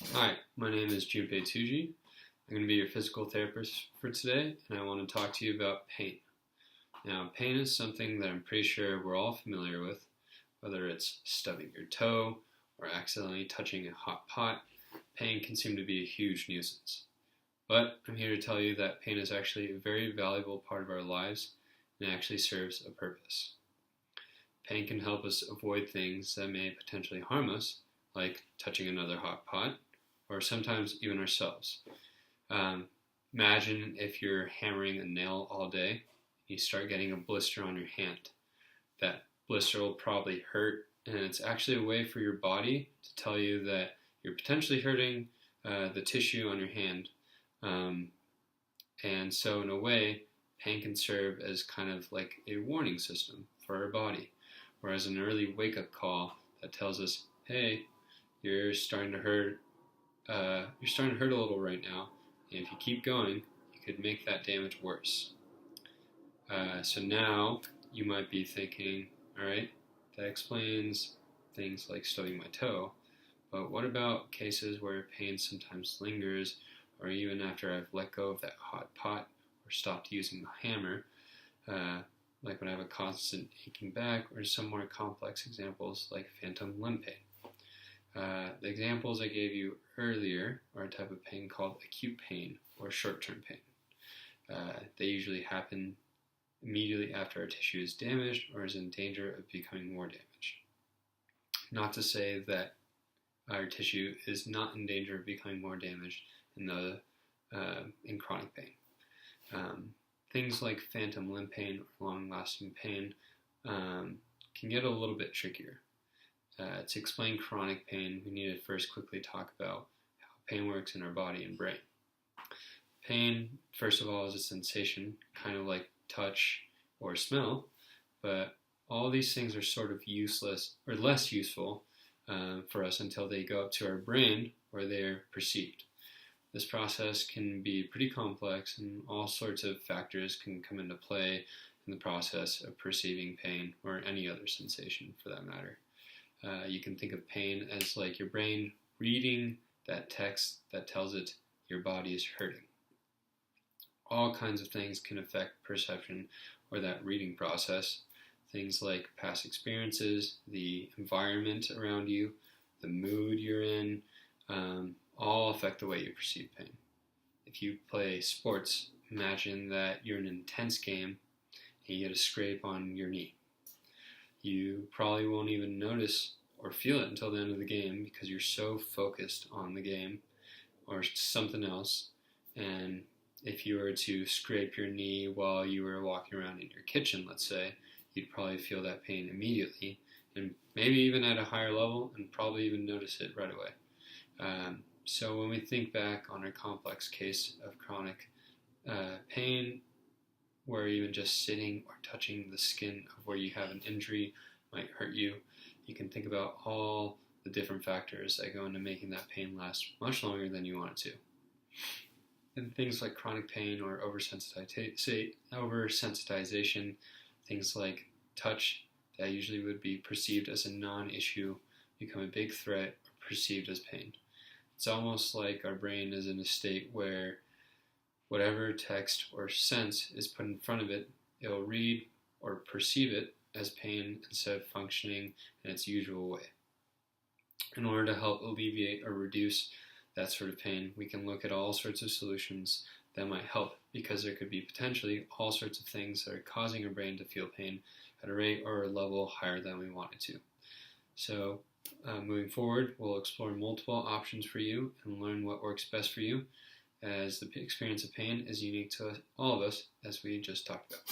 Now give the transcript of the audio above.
Hi, my name is Junpei Tuji. I'm going to be your physical therapist for today, and I want to talk to you about pain. Now, pain is something that I'm pretty sure we're all familiar with, whether it's stubbing your toe or accidentally touching a hot pot. Pain can seem to be a huge nuisance. But I'm here to tell you that pain is actually a very valuable part of our lives and actually serves a purpose. Pain can help us avoid things that may potentially harm us, like touching another hot pot, or sometimes even ourselves. Imagine if you're hammering a nail all day, you start getting a blister on your hand. That blister will probably hurt, and it's actually a way for your body to tell you that you're potentially hurting the tissue on your hand. And so, in a way, pain can serve as kind of like a warning system for our body, whereas an early wake-up call that tells us, "Hey, you're starting to hurt. You're starting to hurt a little right now, and if you keep going, you could make that damage worse." So now you might be thinking, all right, that explains things like stubbing my toe, but what about cases where pain sometimes lingers, or even after I've let go of that hot pot or stopped using the hammer, like when I have a constant aching back, or some more complex examples like phantom limb pain. The examples I gave you earlier are a type of pain called acute pain or short-term pain. They usually happen immediately after our tissue is damaged or is in danger of becoming more damaged. Not to say that our tissue is not in danger of becoming more damaged in chronic pain. Things like phantom limb pain or long-lasting pain can get a little bit trickier. To explain chronic pain, we need to first quickly talk about how pain works in our body and brain. Pain, first of all, is a sensation, kind of like touch or smell, but all these things are sort of useless or less useful for us until they go up to our brain where they're perceived. This process can be pretty complex, and all sorts of factors can come into play in the process of perceiving pain or any other sensation for that matter. You can think of pain as like your brain reading that text that tells it your body is hurting. All kinds of things can affect perception or that reading process. Things like past experiences, the environment around you, the mood you're in, all affect the way you perceive pain. If you play sports, imagine that you're in an intense game and you get a scrape on your knee. You probably won't even notice or feel it until the end of the game because you're so focused on the game or something else. And if you were to scrape your knee while you were walking around in your kitchen, let's say, you'd probably feel that pain immediately and maybe even at a higher level and probably even notice it right away. So when we think back on a complex case of chronic pain, where even just sitting or touching the skin of where you have an injury might hurt you, you can think about all the different factors that go into making that pain last much longer than you want it to. And things like chronic pain or oversensitization, things like touch that usually would be perceived as a non-issue become a big threat or perceived as pain. It's almost like our brain is in a state where whatever text or sense is put in front of it, it'll read or perceive it as pain instead of functioning in its usual way. In order to help alleviate or reduce that sort of pain, we can look at all sorts of solutions that might help, because there could be potentially all sorts of things that are causing our brain to feel pain at a rate or a level higher than we want it to. So moving forward, we'll explore multiple options for you and learn what works best for you, as the experience of pain is unique to all of us, as we just talked about.